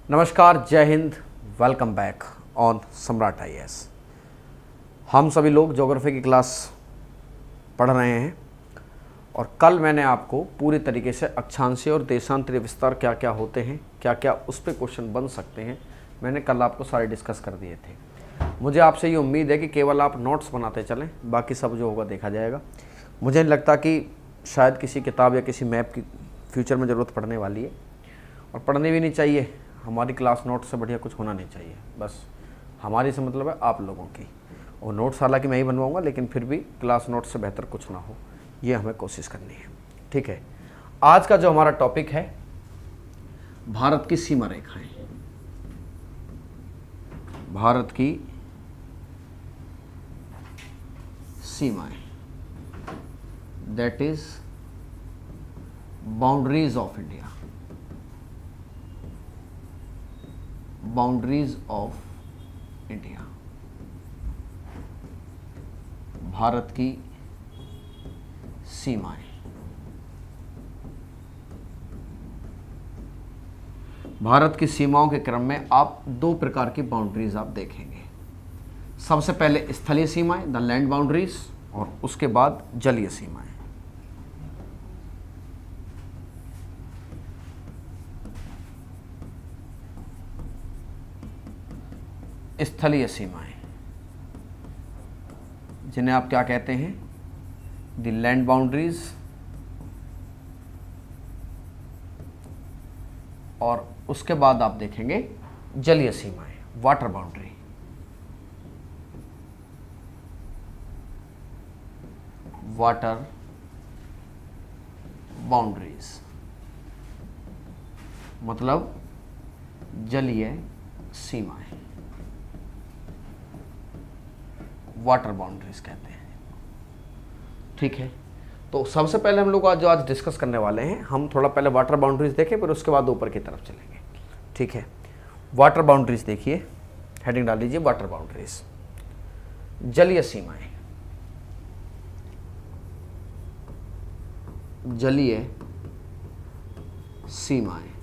नमस्कार, जय Hind, welcome back on सम्राट आईएएस। हम सभी लोग ज्योग्राफी की क्लास पढ़ रहे हैं और कल मैंने आपको पूरी तरीके से अक्षांशीय और देशांतरीय विस्तार क्या क्या होते हैं, क्या क्या उस पर क्वेश्चन बन सकते हैं, मैंने कल आपको सारे डिस्कस कर दिए थे। मुझे आपसे ये उम्मीद है कि केवल आप नोट्स बनाते चलें, बाकी सब जो होगा देखा जाएगा। मुझे नहीं लगता कि शायद किसी किताब या किसी मैप की फ्यूचर में ज़रूरत पड़ने वाली है, और पढ़नी भी नहीं चाहिए। हमारी क्लास नोट से बढ़िया कुछ होना नहीं चाहिए। बस हमारी से मतलब है आप लोगों की, और नोट्स हालांकि मैं ही बनवाऊंगा, लेकिन फिर भी क्लास नोट से बेहतर कुछ ना हो, ये हमें कोशिश करनी है। ठीक है, आज का जो हमारा टॉपिक है, भारत की सीमा रेखाएं। भारत की सीमाएं, that is boundaries of India. Boundaries of India, Bharat की सीमाएं। भारत की सीमाओं के क्रम में आप दो प्रकार की बाउंड्रीज आप देखेंगे। सबसे पहले स्थलीय सीमाएं, द लैंड बाउंड्रीज, और उसके बाद जलीय सीमाएं। स्थलीय सीमाएं, जिन्हें आप क्या कहते हैं, द लैंड बाउंड्रीज, और उसके बाद आप देखेंगे जलीय सीमाएं, वाटर बाउंड्री। वाटर बाउंड्रीज मतलब जलीय सीमाएं, वाटर बाउंड्रीज कहते हैं। ठीक है, तो सबसे पहले हम लोग आज डिस्कस करने वाले हैं, हम थोड़ा पहले वाटर बाउंड्रीज देखें, फिर उसके बाद ऊपर की तरफ चलेंगे। ठीक है, वाटर बाउंड्रीज देखिए, हेडिंग डाल दीजिए वाटर बाउंड्रीज। जलीय सीमाएं, जलीय सीमाएं,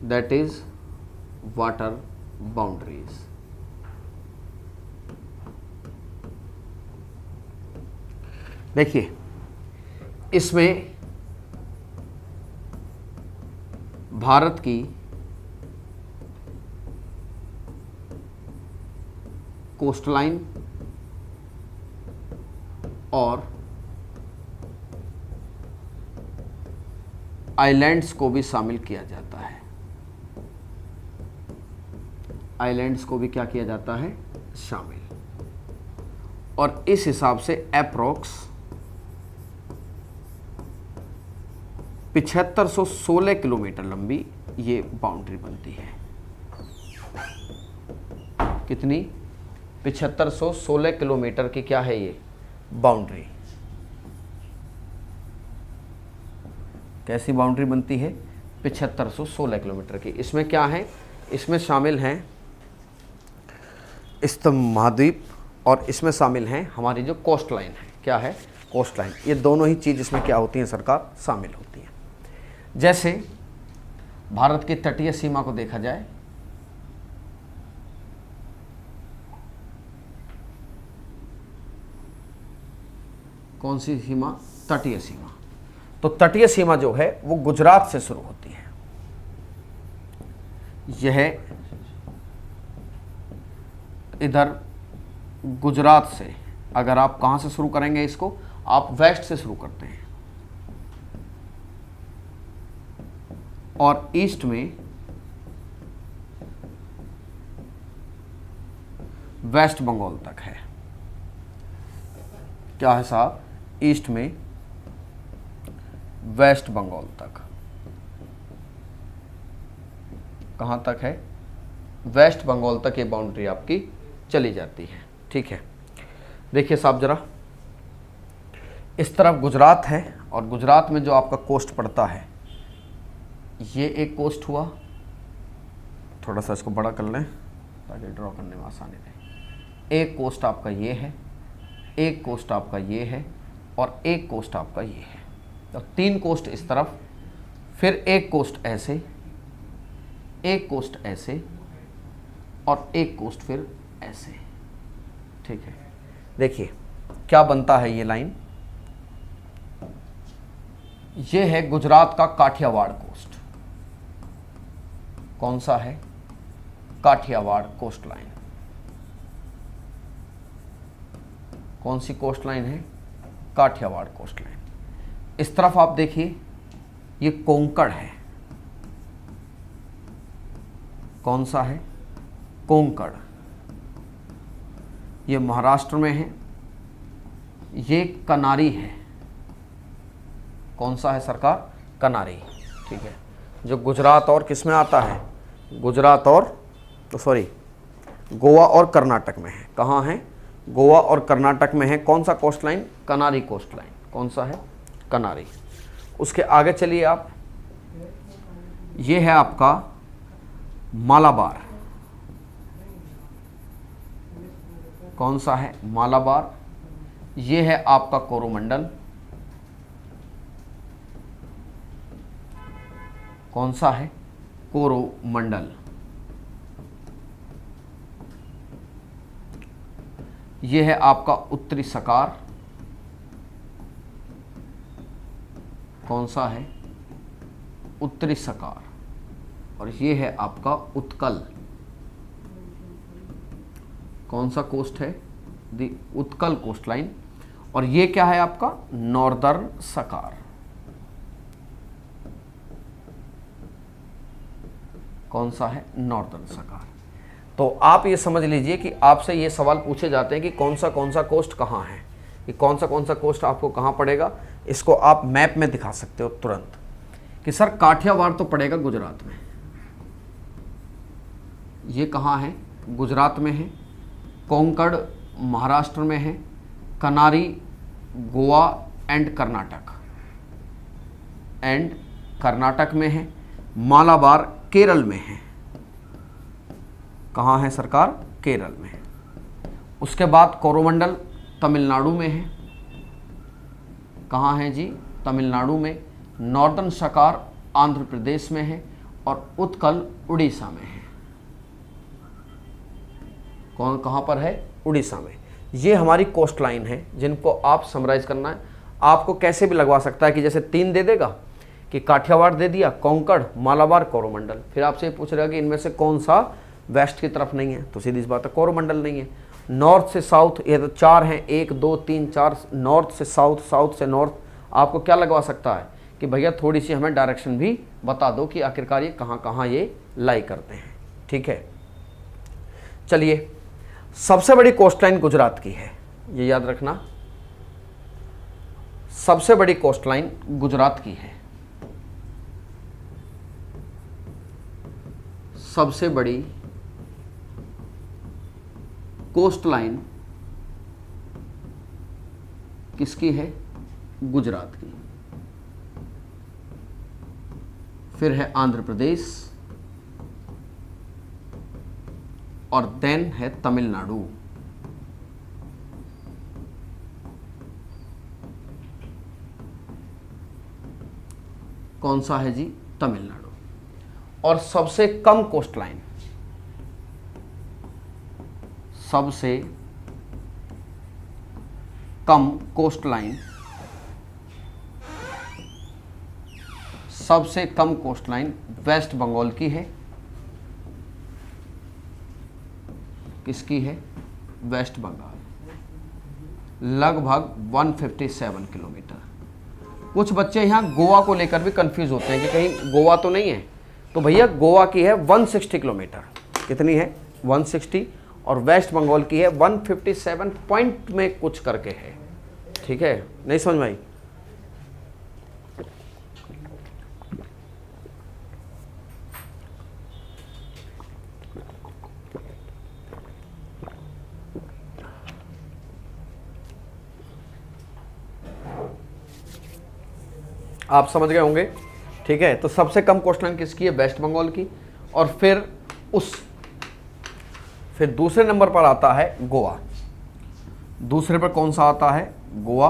दैट इज वाटर बाउंड्रीज। देखिए, इसमें भारत की कोस्टलाइन और आइलैंड्स को भी शामिल किया जाता है। आइलैंड्स को भी क्या किया जाता है, शामिल। और इस हिसाब से अप्रोक्स 7516 किलोमीटर लंबी ये बाउंड्री बनती है। कितनी? 7516 किलोमीटर की क्या है ये बाउंड्री। कैसी बाउंड्री बनती है? 7516 किलोमीटर की। इसमें क्या है? इसमें शामिल हैं स्तंभ महाद्वीप, और इसमें शामिल हैं हमारी जो कोस्ट लाइन है। क्या है? Coastline. ये दोनों ही चीज़ इसमें क्या होती हैं, सरकार, शामिल होती हैं। जैसे भारत की तटीय सीमा को देखा जाए, कौन सी सीमा? तटीय सीमा। तो तटीय सीमा जो है वो गुजरात से शुरू होती है। यह इधर गुजरात से, अगर आप कहां से शुरू करेंगे इसको, आप वेस्ट से शुरू करते हैं, और ईस्ट में वेस्ट बंगाल तक है। क्या है साहब? ईस्ट में वेस्ट बंगाल तक। कहां तक है? वेस्ट बंगाल तक ये बाउंड्री आपकी चली जाती है। ठीक है, देखिए साहब जरा, इस तरफ गुजरात है, और गुजरात में जो आपका कोस्ट पड़ता है, ये एक कोस्ट हुआ। थोड़ा सा इसको बड़ा कर लें ताकि ड्रॉ करने में आसानी रहे। एक कोस्ट आपका ये है, एक कोस्ट आपका ये है, और एक कोस्ट आपका ये है। तो तीन कोस्ट इस तरफ, फिर एक कोस्ट ऐसे, एक कोस्ट ऐसे और एक कोस्ट फिर ऐसे। ठीक है, देखिए क्या बनता है ये लाइन। ये है गुजरात का काठियावाड़ कोस्ट। कौन सा है? Kathiawar coastline. कौन सी कोस्ट लाइन है? Kathiawar coastline. इस तरफ आप देखिए, ये कोंकण है। कौन सा है? कोंकण। ये महाराष्ट्र में है। ये कनारी है। कौन सा है सरकार? कनारी। ठीक है, जो गुजरात और किस में आता है? गुजरात और गोवा और कर्नाटक में है। कहाँ है? गोवा और कर्नाटक में है। कौन सा कोस्ट लाइन? कनारी कोस्ट लाइन। कौन सा है? कनारी। उसके आगे चलिए आप, ये है आपका मालाबार। कौन सा है? मालाबार। ये है आपका कोरोमंडल। कौन सा है? कोरोमंडल। ये है आपका उत्तरी सकार। कौन सा है? उत्तरी सकार। और ये है आपका उत्कल। कौन सा कोस्ट है? दी उत्कल कोस्ट लाइन। और ये क्या है आपका? नॉर्दर्न सकार। कौन सा है? नॉर्दर्न सकार। तो आप ये समझ लीजिए कि आपसे ये सवाल पूछे जाते हैं कि कौन सा कोस्ट कहाँ है, कि कौन सा कोस्ट आपको कहाँ पड़ेगा। इसको आप मैप में दिखा सकते हो तुरंत कि सर काठियावाड़ तो पड़ेगा गुजरात में। ये कहाँ है? गुजरात में है। कोंकण महाराष्ट्र में है। कनारी गोवा एंड कर्नाटक में है। मालाबार केरल में है। कहाँ है सरकार? केरल में है। उसके बाद कोरोमंडल तमिलनाडु में है। कहाँ है जी? तमिलनाडु में। नॉर्दर्न सकार आंध्र प्रदेश में है। और उत्कल उड़ीसा में है। कहाँ पर है? उड़ीसा में। ये हमारी कोस्ट लाइन है जिनको आप समराइज करना है। आपको कैसे भी लगवा सकता है कि जैसे 3 दे देगा कि काठियावाड़ दे दिया, कोंकण, मालाबार, कोरोमंडल। फिर आपसे ये पूछ रहेगा कि इनमें से कौन सा वेस्ट की तरफ नहीं है, तो सीधी सी बात है कोरोमंडल नहीं है। नॉर्थ से साउथ, ये तो 4 हैं, 1 2 3 4। नॉर्थ से साउथ, साउथ से नॉर्थ। आपको क्या लगवा सकता है कि भैया थोड़ी सी हमें डायरेक्शन भी बता दो कि आखिरकार ये कहाँ ये लाई करते हैं। ठीक है, चलिए सबसे बड़ी कोस्टलाइन गुजरात की है, ये याद रखना। सबसे बड़ी कोस्टलाइन गुजरात की है। सबसे बड़ी कोस्टलाइन किसकी है? गुजरात की। फिर है आंध्र प्रदेश और देन है तमिलनाडु। कौन सा है जी? तमिलनाडु। और सबसे कम कोस्टलाइन, सबसे कम कोस्टलाइन, सबसे कम कोस्टलाइन वेस्ट बंगाल की है। किसकी है? वेस्ट बंगाल। लगभग 157 किलोमीटर। कुछ बच्चे यहाँ गोवा को लेकर भी कंफ्यूज होते हैं कि कहीं गोवा तो नहीं है, तो भैया गोवा की है 160 किलोमीटर। कितनी है? 160। और वेस्ट बंगाल की है 157 पॉइंट में कुछ करके है। ठीक है, नहीं समझ में आई? आप समझ गए होंगे। ठीक है, तो सबसे कम कोस्टलाइन किसकी है? वेस्ट बंगाल की। और फिर दूसरे नंबर पर आता है गोवा। दूसरे पर कौन सा आता है? गोवा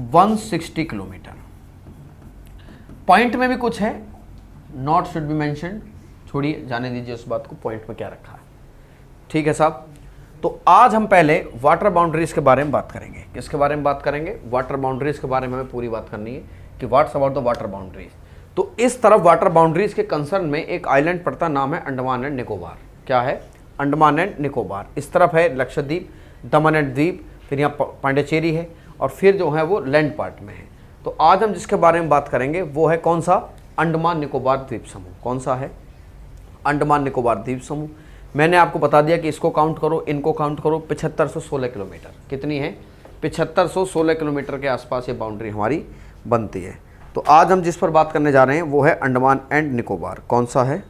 160 किलोमीटर। पॉइंट में भी कुछ है, नॉट शुड बी मेंशन्ड, छोड़िए जाने दीजिए उस बात को, पॉइंट में क्या रखा है। ठीक है साहब। तो आज हम पहले वाटर बाउंड्रीज के बारे में बात करेंगे। किसके बारे में बात करेंगे? वाटर बाउंड्रीज के बारे में हमें पूरी बात करनी है कि what's about the water boundaries. तो इस तरफ वाटर बाउंड्रीज के कंसर्न में एक आइलैंड पड़ता, नाम है अंडमान एंड निकोबार। क्या है? अंडमान एंड निकोबार। इस तरफ है लक्षद्वीप, दमन एंड द्वीप, फिर यहाँ पांडिचेरी है, और फिर जो है वो लैंड पार्ट में है। तो आज हम जिसके बारे में बात करेंगे वो है कौन सा? अंडमान निकोबार द्वीप समूह। कौन सा है? अंडमान निकोबार द्वीप समूह। मैंने आपको बता दिया कि इसको काउंट करो, इनको काउंट करो, 7516 किलोमीटर। कितनी है? 7516 किलोमीटर के आसपास ये बाउंड्री हमारी बनती है। तो आज हम जिस पर बात करने जा रहे हैं वो है अंडमान एंड निकोबार। कौन सा है?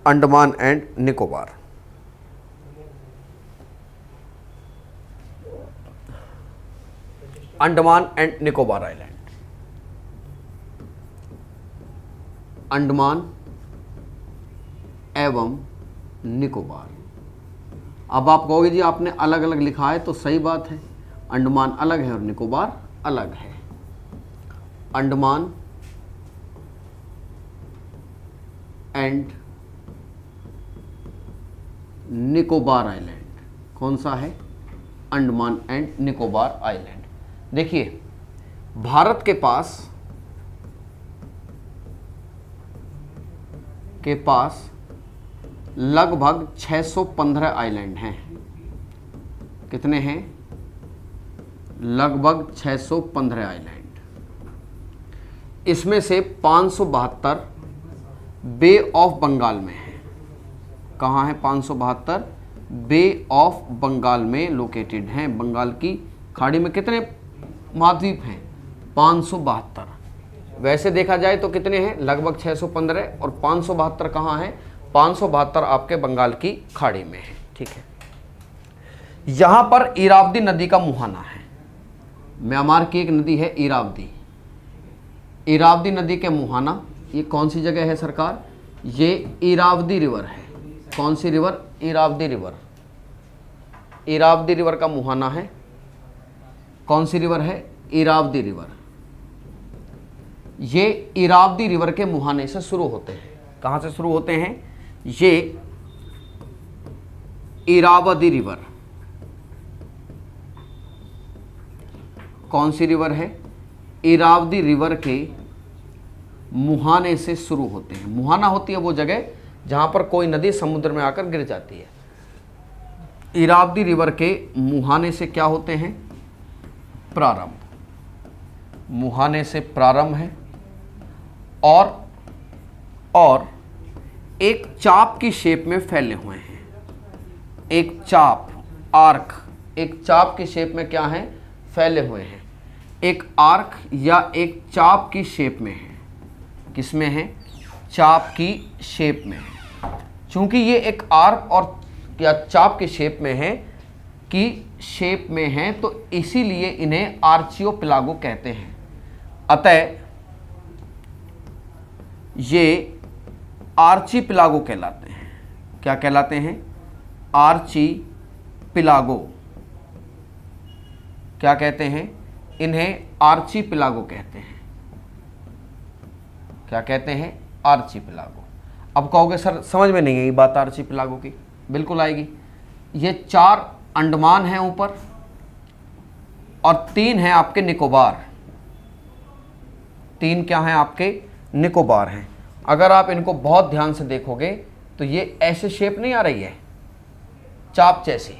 Andaman and Nicobar. Andaman and Nicobar island. Andaman एवं निकोबार। अब आप कहोगे जी आपने अलग अलग लिखा है, तो सही बात है, अंडमान अलग है और निकोबार अलग है। Andaman and Nicobar island. कौन सा है? Andaman and Nicobar island. देखिए, भारत के पास लगभग 615 आइलैंड हैं। कितने हैं? लगभग 615 आइलैंड। इसमें से 572 बे ऑफ बंगाल में है। कहाँ है? 572 बे ऑफ बंगाल में लोकेटेड हैं। बंगाल की खाड़ी में कितने महाद्वीप हैं? 572। वैसे देखा जाए तो कितने हैं? लगभग 615, और 572 कहाँ हैं? 572 आपके बंगाल की खाड़ी में है। ठीक है। यहां पर इरावदी नदी का मुहाना है। म्यांमार की एक नदी है इरावदी। इरावदी नदी के मुहाना, ये कौन सी जगह है सरकार? ये इरावदी रिवर है। कौन सी river? Irrawaddy river. Irrawaddy river का मुहाना है। कौन सी रिवर है? Irrawaddy river. ये इरावदी रिवर के मुहाने से शुरू होते हैं। कहां से शुरू होते हैं? ये इरावदी रिवर। कौन सी रिवर है? इरावदी रिवर के मुहाने से शुरू होते हैं। मुहाना होती है वो जगह जहां पर कोई नदी समुद्र में आकर गिर जाती है। इरावदी रिवर के मुहाने से क्या होते हैं? प्रारंभ। मुहाने से प्रारंभ है, और एक चाप की शेप में फैले हुए हैं। एक चाप, आर्क, एक चाप की शेप में क्या है? फैले हुए हैं। एक आर्क या एक चाप की शेप में है। किसमें है? चाप की शेप में है। चूंकि ये एक आर्क और या चाप की शेप में है, तो इसीलिए इन्हें आर्चियोपेलागो कहते हैं। अतः ये आर्चिपेलागो कहलाते हैं। क्या कहलाते हैं? आर्चिपेलागो। क्या कहते हैं? इन्हें आर्चिपेलागो कहते हैं। क्या कहते हैं? आर्चिपेलागो। अब कहोगे सर समझ में नहीं आई बात आर्चिपेलागो की। बिल्कुल आएगी। ये 4 अंडमान हैं ऊपर, और 3 हैं आपके निकोबार। 3 क्या हैं आपके? निकोबार हैं। अगर आप इनको बहुत ध्यान से देखोगे तो ये ऐसे शेप नहीं आ रही है, चाप जैसी।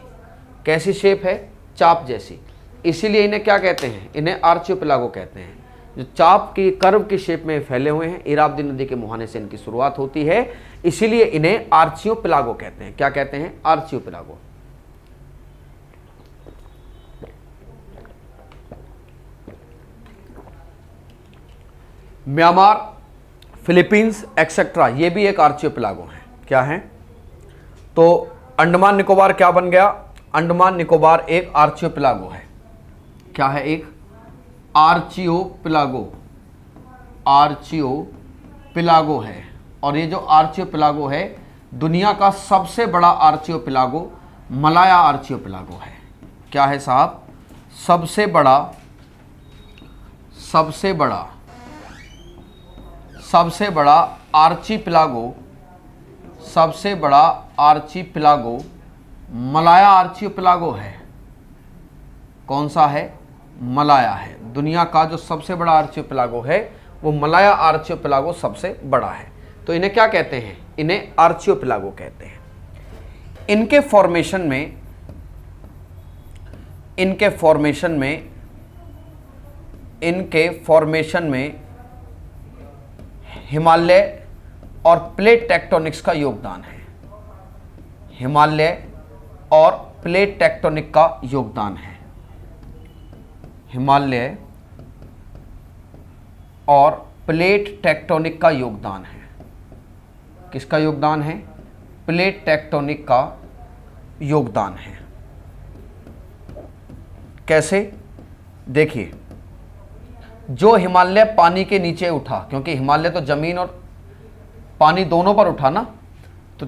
कैसी शेप है? चाप जैसी। इसीलिए इन्हें क्या कहते हैं? इन्हें आर्चियोपेलागो कहते हैं। जो चाप की कर्व की शेप में फैले हुए हैं, इरावदी नदी के मुहाने से इनकी शुरुआत होती है, इसीलिए इन्हें आर्चियोपेलागो कहते हैं। क्या कहते हैं? आर्चियोपेलागो। म्यांमार, फिलीपींस एक्सेट्रा, ये भी एक आर्चियोपेलागो है। क्या है? तो अंडमान निकोबार क्या बन गया? अंडमान निकोबार एक आर्चियोपेलागो है। क्या है? एक आर्चियोपेलागो। आर्चियोपेलागो है। और ये जो आर्चियोपेलागो है, दुनिया का सबसे बड़ा आर्चियोपेलागो मलाया आर्चियोपेलागो है। क्या है साहब? सबसे बड़ा सबसे बड़ा आर्चीपिलागो, सबसे बड़ा आर्चीपिलागो मलाया आर्चीपिलागो है। कौन सा है? मलाया है। दुनिया का जो सबसे बड़ा आर्चीपिलागो है वो मलाया आर्चीपिलागो सबसे बड़ा है। तो इन्हें क्या कहते हैं? इन्हें आर्चीपिलागो कहते हैं। इनके फॉर्मेशन में हिमालय और प्लेट टेक्टोनिक्स का योगदान है। हिमालय और प्लेट टेक्टोनिक का योगदान है। हिमालय और प्लेट टेक्टोनिक का योगदान है। किसका योगदान है? प्लेट टेक्टोनिक का योगदान है। कैसे? देखिए, जो हिमालय पानी के नीचे उठा, क्योंकि हिमालय तो जमीन और पानी दोनों पर उठा ना, तो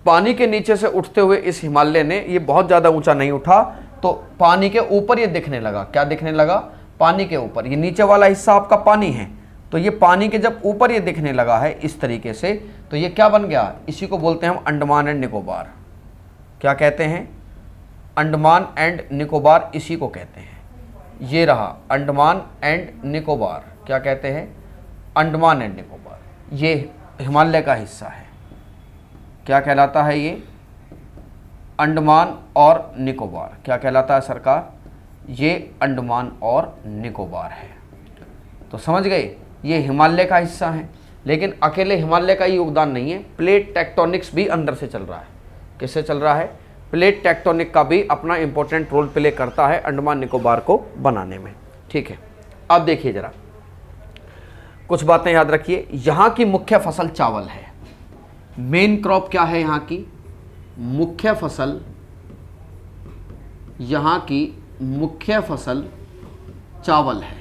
पानी के नीचे से उठते हुए इस हिमालय ने, ये बहुत ज़्यादा ऊंचा नहीं उठा, तो पानी के ऊपर ये दिखने लगा। क्या दिखने लगा? पानी के ऊपर। ये नीचे वाला हिस्सा आपका पानी है, तो ये पानी के जब ऊपर ये दिखने लगा है इस तरीके से, तो ये क्या बन गया? इसी को बोलते हैं हम अंडमान एंड निकोबार। क्या कहते हैं? अंडमान एंड निकोबार, इसी को कहते हैं। ये रहा अंडमान एंड निकोबार। क्या कहते हैं? अंडमान एंड निकोबार। ये हिमालय का हिस्सा है। क्या कहलाता है ये? अंडमान और निकोबार। क्या कहलाता है सरकार? ये अंडमान और निकोबार है। तो समझ गए, ये हिमालय का हिस्सा है। लेकिन अकेले हिमालय का ही योगदान नहीं है, प्लेट टेक्टोनिक्स भी अंदर से चल रहा है। किससे चल रहा है? प्लेट टेक्टोनिक का भी अपना इंपॉर्टेंट रोल प्ले करता है अंडमान निकोबार को बनाने में। ठीक है, अब देखिए जरा कुछ बातें याद रखिए। यहाँ की मुख्य फसल चावल है। मेन क्रॉप क्या है यहाँ की? मुख्य फसल, यहाँ की मुख्य फसल चावल है।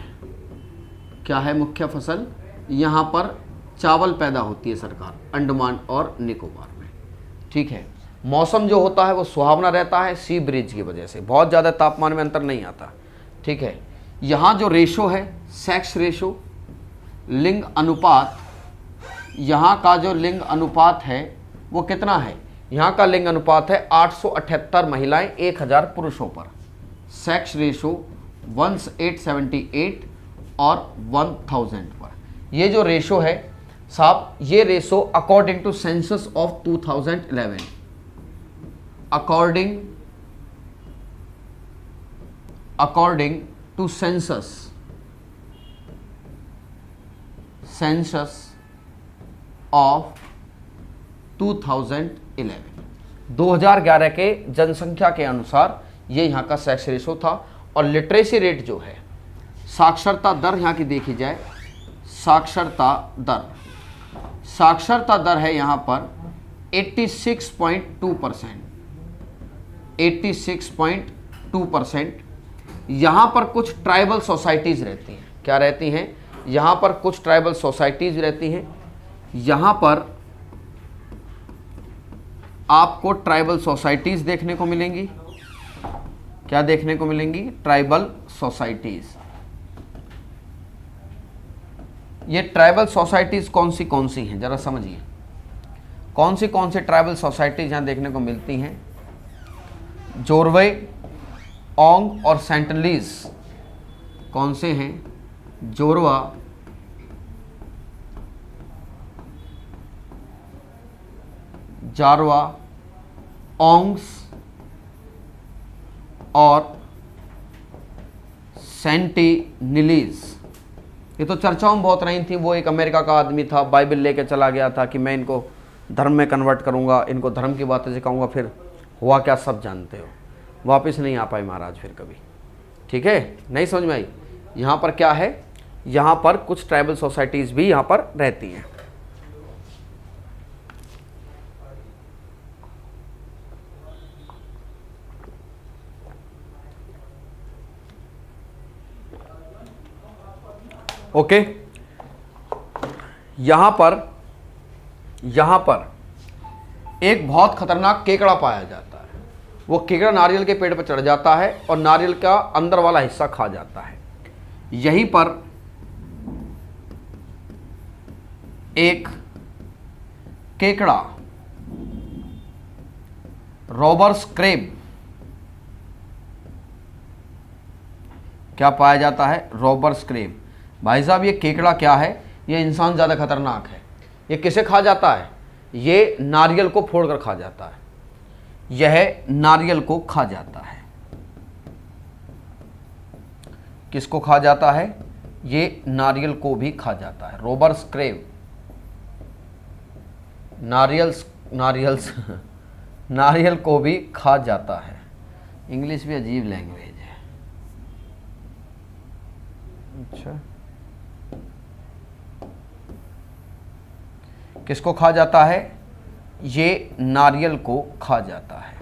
क्या है मुख्य फसल? यहाँ पर चावल पैदा होती है सरकार, अंडमान और निकोबार में। ठीक है, मौसम जो होता है वो सुहावना रहता है सी ब्रिज की वजह से, बहुत ज़्यादा तापमान में अंतर नहीं आता। ठीक है, यहाँ जो रेशो है, सेक्स रेशो, लिंग अनुपात, यहाँ का जो लिंग अनुपात है वो कितना है? यहाँ का लिंग अनुपात है 878 महिलाएं 1000 पुरुषों पर। सेक्स रेशो 1878 और 1000 पर। ये जो रेशो है साहब, ये ratio according to census of 2011, according to census of 2011 के जनसंख्या के अनुसार ये यहाँ का सेक्स रेशो था। और लिटरेसी रेट जो है, साक्षरता दर यहाँ की देखी जाए, साक्षरता दर है यहाँ पर 86.2%। 86.2%। यहाँ पर कुछ ट्राइबल सोसाइटीज़ रहती हैं। क्या रहती हैं? यहाँ पर कुछ ट्राइबल सोसाइटीज़ रहती हैं। यहाँ पर आपको ट्राइबल सोसाइटीज़ देखने को मिलेंगी। क्या देखने को मिलेंगी? Tribal societies. ये ट्राइबल सोसाइटीज़ कौन सी हैं ज़रा समझिए। कौन सी ट्राइबल सोसाइटीज़ यहाँ देखने को मिलती हैं? जोरवे, ओंग और सेंटनलीज। कौन से हैं? जोरवा, जारवा, ओंग्स और सेंटिनलीज। ये तो चर्चाओं में बहुत रही थी। वो एक अमेरिका का आदमी था, बाइबल लेके चला गया था कि मैं इनको धर्म में कन्वर्ट करूंगा, इनको धर्म की बातें सिखाऊंगा। फिर हुआ क्या सब जानते हो, वापस नहीं आ पाए महाराज फिर कभी। ठीक है, नहीं समझ में आई? यहाँ पर क्या है? यहाँ पर कुछ ट्राइबल सोसाइटीज़ भी यहाँ पर रहती हैं। ओके, यहाँ पर एक बहुत खतरनाक केकड़ा पाया जाता है। वो केकड़ा नारियल के पेड़ पर चढ़ जाता है और नारियल का अंदर वाला हिस्सा खा जाता है। यहीं पर एक केकड़ा, रॉबर्स क्रेब, क्या पाया जाता है? Robbers crab. भाई साहब ये केकड़ा क्या है? ये इंसान ज़्यादा खतरनाक है। ये किसे खा जाता है? ये नारियल को फोड़कर खा जाता है। यह नारियल को खा जाता है। किसको खा जाता है? ये नारियल को भी खा जाता है। रॉबर्स क्रेब नारियल को भी खा जाता है। इंग्लिश भी अजीब लैंग्वेज है। अच्छा, किसको खा जाता है? ये नारियल को खा जाता है।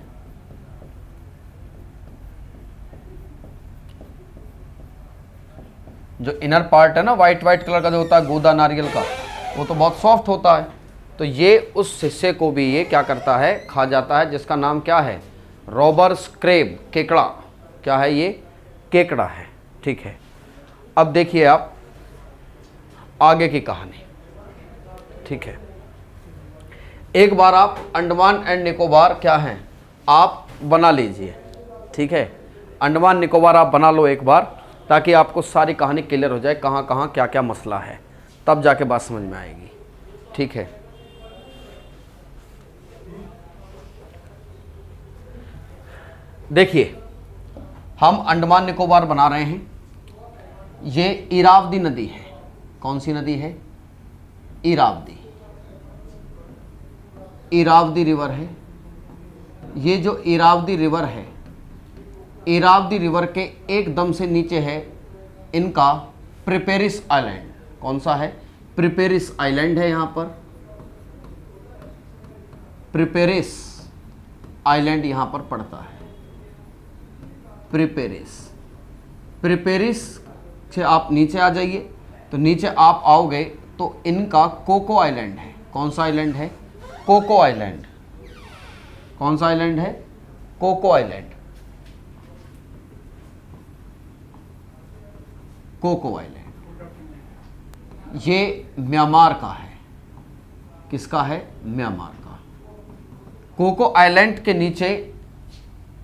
जो इनर पार्ट है ना, वाइट वाइट कलर का जो होता है गूदा नारियल का, वो तो बहुत सॉफ्ट होता है। तो ये उस हिस्से को भी ये क्या करता है? खा जाता है, जिसका नाम क्या है? रॉबर्स क्रेब, केकड़ा। क्या है ये? केकड़ा है। ठीक है, अब देखिए आप आगे की कहानी। ठीक है, एक बार आप अंडमान एंड निकोबार क्या हैं, आप बना लीजिए। ठीक है, अंडमान निकोबार आप बना लो एक बार, ताकि आपको सारी कहानी क्लियर हो जाए, कहाँ कहाँ क्या क्या मसला है, तब जाके बात समझ में आएगी। ठीक है, देखिए हम अंडमान निकोबार बना रहे हैं। ये इरावदी नदी है। कौन सी नदी है? इरावदी। इरावदी रिवर है। ये जो इरावदी रिवर है, इरावदी रिवर के एकदम से नीचे है इनका प्रिपेरिस आइलैंड। कौन सा है? प्रिपेरिस आइलैंड है। यहाँ पर प्रिपेरिस आइलैंड यहाँ पर पड़ता है। प्रिपेरिस से आप नीचे आ जाइए, तो नीचे आप आओगे तो इनका कोको आइलैंड है। कौन सा आइलैंड है? Coco island. कौन सा आइलैंड है? Coco island. कोको आइलैंड ये म्यांमार का है। किसका है? म्यांमार का। कोको आइलैंड के नीचे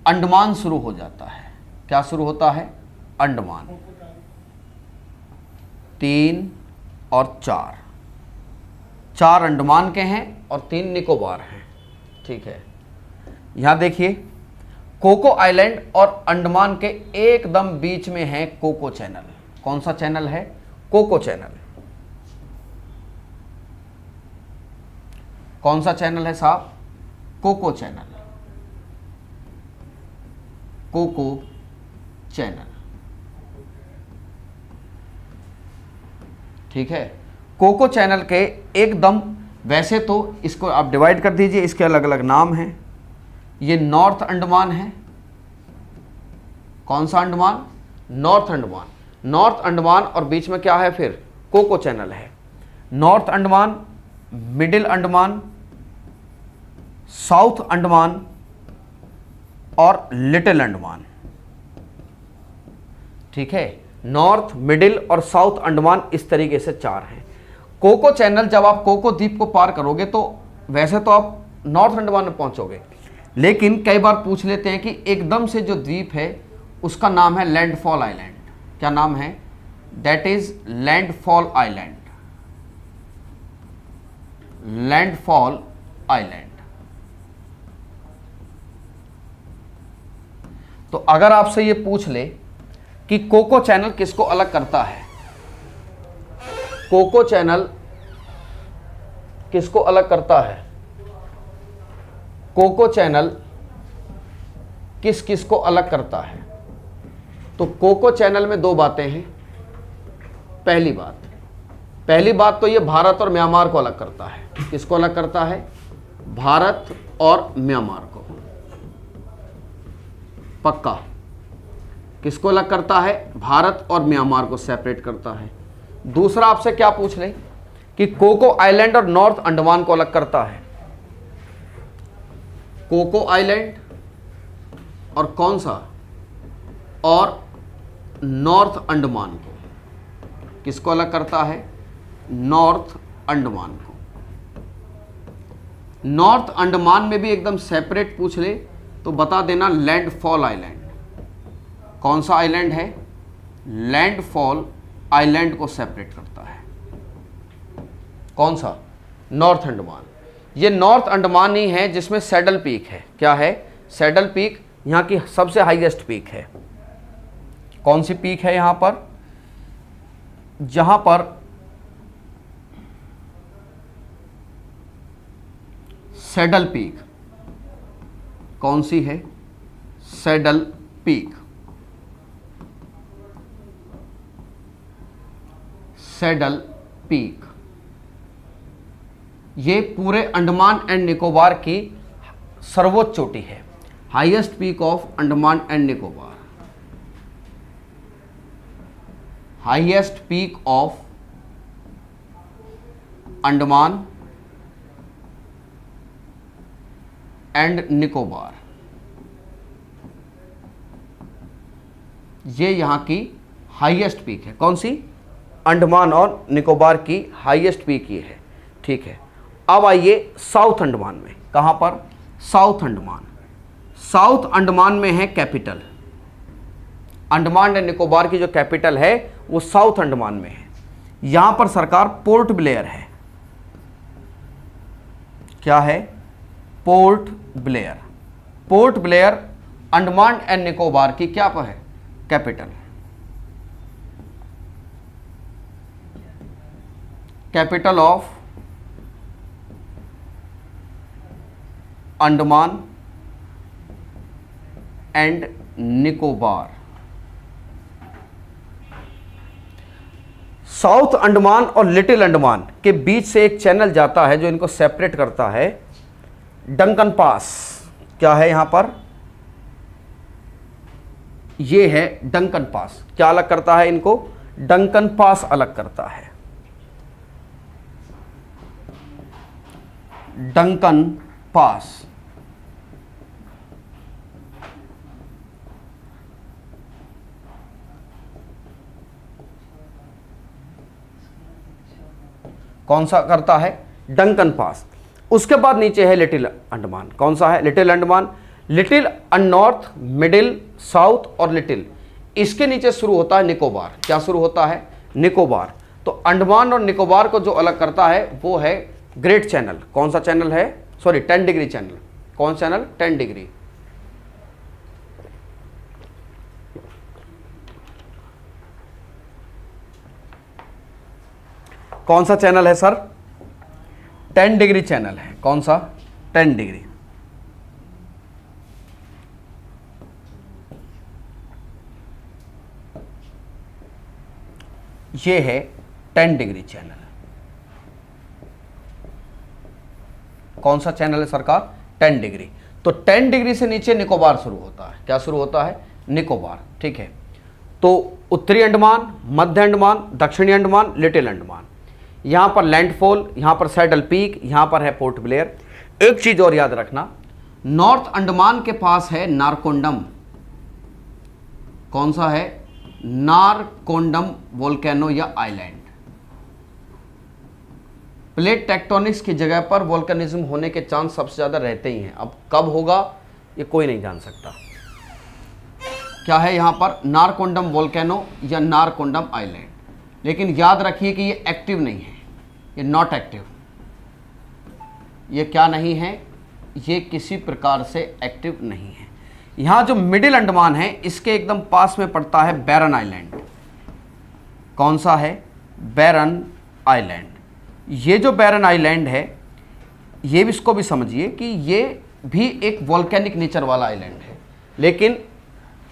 अंडमान शुरू हो जाता है। क्या शुरू होता है? अंडमान। 3 और 4 अंडमान के हैं और 3 निकोबार हैं। ठीक है, यहां देखिए कोको आइलैंड और अंडमान के एकदम बीच में है कोको चैनल। कौन सा चैनल है? Coco channel. कौन सा चैनल है साहब? Coco channel. Coco channel. ठीक है, कोको चैनल के एकदम, वैसे तो इसको आप डिवाइड कर दीजिए, इसके अलग अलग नाम हैं। ये नॉर्थ अंडमान है। कौन सा अंडमान? नॉर्थ अंडमान। नॉर्थ अंडमान और बीच में क्या है फिर? कोको चैनल है। North Andaman, middle Andaman, south Andaman और लिटिल अंडमान। ठीक है, नॉर्थ, मिडिल और साउथ अंडमान, इस तरीके से 4 हैं। कोको चैनल, जब आप कोको द्वीप को पार करोगे तो वैसे तो आप नॉर्थ अंडमान में पहुंचोगे, लेकिन कई बार पूछ लेते हैं कि एकदम से जो द्वीप है उसका नाम है लैंडफॉल आइलैंड। क्या नाम है? That is landfall island. Landfall island. तो अगर आपसे ये पूछ ले कि कोको चैनल किसको अलग करता है, कोको चैनल किसको अलग करता है, कोको चैनल किस किस को अलग करता है, तो कोको चैनल में 2 बातें हैं। पहली बात तो ये भारत और म्यांमार को अलग करता है। किसको अलग करता है? भारत और म्यांमार को। पक्का। किसको अलग करता है? भारत और म्यांमार को सेपरेट करता है। दूसरा आपसे क्या पूछ ले कि कोको आइलैंड और नॉर्थ अंडमान को अलग करता है। कोको आइलैंड और कौन सा? और नॉर्थ अंडमान को। किसको अलग करता है? नॉर्थ अंडमान को। नॉर्थ अंडमान में भी एकदम सेपरेट पूछ ले तो बता देना लैंडफॉल आइलैंड। कौन सा आइलैंड है? लैंडफॉल आइलैंड को सेपरेट करता है। कौन सा? नॉर्थ अंडमान। ये नॉर्थ अंडमान ही है जिसमें सैडल पीक है। क्या है? सैडल पीक यहाँ की सबसे हाईएस्ट पीक है। कौन सी पीक है यहाँ पर? जहाँ पर सैडल पीक। कौन सी है? Saddle peak. सैडल पीक ये पूरे अंडमान एंड निकोबार की सर्वोच्च चोटी है। Highest peak of Andaman and Nicobar. Highest peak of Andaman and Nicobar, ये यहां की हाईएस्ट पीक है। कौन सी? अंडमान और निकोबार की हाईएस्ट पीक ये है। ठीक है, अब आइए साउथ अंडमान में। कहां पर? साउथ अंडमान। साउथ अंडमान में है कैपिटल। अंडमान एंड निकोबार की जो कैपिटल है वो साउथ अंडमान में है। यहां पर सरकार पोर्ट ब्लेयर है। क्या है? Port Blair. Port Blair Andaman and Nicobar की क्या है? Capital. Capital of Andaman and Nicobar. South Andaman और लिटिल अंडमान के बीच से एक चैनल जाता है जो इनको सेपरेट करता है, डंकन पास। क्या है यहां पर? ये है डंकन पास। क्या अलग करता है इनको? डंकन पास अलग करता है। Duncan pass. कौन सा करता है? Duncan pass. उसके बाद नीचे है लिटिल अंडमान। कौन सा है? Little Andaman. Little north, middle, south और लिटिल, इसके नीचे शुरू होता है निकोबार। क्या शुरू होता है? निकोबार। तो अंडमान और निकोबार को जो अलग करता है वो है ग्रेट चैनल। कौन सा चैनल है? Sorry, 10 degree channel. कौन चैनल? 10 डिग्री। कौन सा चैनल है सर? 10 डिग्री चैनल है। कौन सा? 10 डिग्री। ये है 10 डिग्री चैनल। कौन सा चैनल है सरकार? 10 डिग्री। तो 10 डिग्री से नीचे निकोबार शुरू होता है। क्या शुरू होता है? निकोबार। ठीक है, तो उत्तरी अंडमान, मध्य अंडमान, दक्षिणी अंडमान, लिटिल अंडमान। यहां पर लैंडफॉल, यहां पर सैडल पीक, यहां पर है पोर्ट ब्लेयर। एक चीज और याद रखना, नॉर्थ अंडमान के पास है नारकोंडम। कौन सा है? नारकोंडम वोल्केनो या आइलैंड। प्लेट टेक्टोनिक्स की जगह पर वोल्केनिज्म होने के चांस सबसे ज्यादा रहते ही हैं। अब कब होगा ये कोई नहीं जान सकता। क्या है यहां पर? नारकोंडम वोल्केनो या नारकोंडम आइलैंड। लेकिन याद रखिए कि ये एक्टिव नहीं है, ये नॉट एक्टिव। ये क्या नहीं है? ये किसी प्रकार से एक्टिव नहीं है। यहां जो मिडिल अंडमान है इसके एकदम पास में पड़ता है बैरन आइलैंड। कौन सा है? बैरन आइलैंड। ये जो बैरन आइलैंड है, ये भी इसको भी समझिए कि ये भी एक वोल्केनिक नेचर वाला आइलैंड है। लेकिन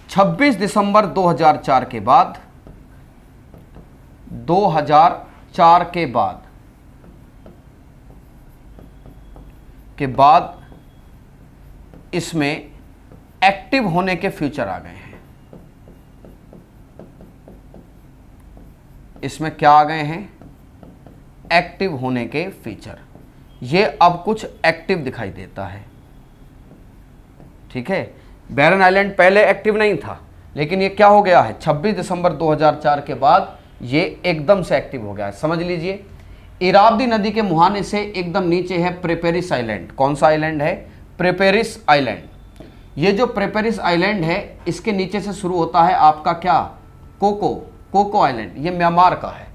26 दिसंबर 2004 के बाद 2004 के बाद इसमें एक्टिव होने के फ्यूचर आ गए हैं। इसमें क्या आ गए हैं? एक्टिव होने के फीचर। ये अब कुछ एक्टिव दिखाई देता है। ठीक है, बैरन आइलैंड पहले एक्टिव नहीं था, लेकिन ये क्या हो गया है? 26 दिसंबर 2004 के बाद ये एकदम से एक्टिव हो गया है। समझ लीजिए, इरावदी नदी के मुहाने से एकदम नीचे है प्रेपेरिस आइलैंड। कौन सा आइलैंड है? प्रेपेरिस आइलैंड। ये जो प्रेपेरिस आइलैंड है इसके नीचे से शुरू होता है आपका क्या? Cocoa island. ये म्यांमार का है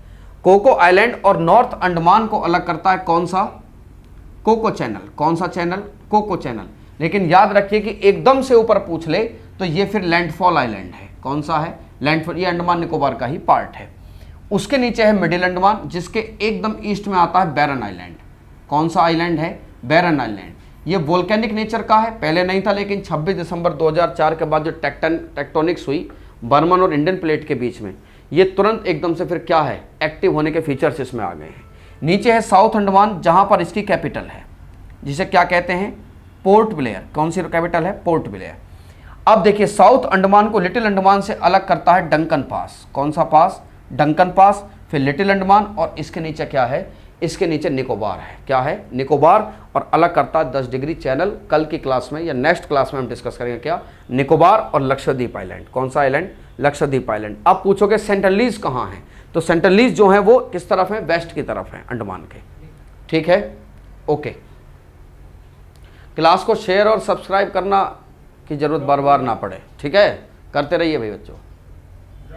कोको आइलैंड, और नॉर्थ अंडमान को अलग करता है कौन सा? Coco channel. कौन सा चैनल? Coco channel. लेकिन याद रखिए कि एकदम से ऊपर पूछ ले तो ये फिर लैंडफॉल आइलैंड है। कौन सा है? लैंडफॉल। ये अंडमान निकोबार का ही पार्ट है। उसके नीचे है मिडिल अंडमान, जिसके एकदम ईस्ट में आता है बैरन आइलैंड। कौन सा आइलैंड है? बैरन आइलैंड। ये वोल्केनिक नेचर का है, पहले नहीं था, लेकिन 26 दिसंबर 2004 के बाद जो टेक्टोनिक्स हुई बर्मन और इंडियन प्लेट के बीच में, ये तुरंत एकदम से फिर क्या है? एक्टिव होने के फीचर्स इसमें आ गए हैं। नीचे है साउथ अंडमान, जहां पर इसकी कैपिटल है, जिसे क्या कहते हैं? Port Blair. कौन सी कैपिटल है? Port Blair. अब देखिए, साउथ अंडमान को लिटिल अंडमान से अलग करता है डंकन पास। कौन सा पास? Duncan pass. फिर लिटिल अंडमान, और इसके नीचे क्या है? इसके नीचे निकोबार है। क्या है? निकोबार। और अलग करता है 10 डिग्री चैनल। कल की क्लास में या नेक्स्ट क्लास में हम डिस्कस करेंगे क्या? निकोबार और लक्षद्वीप आइलैंड। कौन सा आइलैंड? लक्षद्वीप आइलैंड। अब पूछोगे सेंट्रलीज कहाँ है, तो सेंट्रलीज जो है वो किस तरफ है? वेस्ट की तरफ है अंडमान के। ठीक है, ओके। क्लास को शेयर और सब्सक्राइब करना की जरूरत बार बार ना पड़े, ठीक है? करते रहिए भाई बच्चों।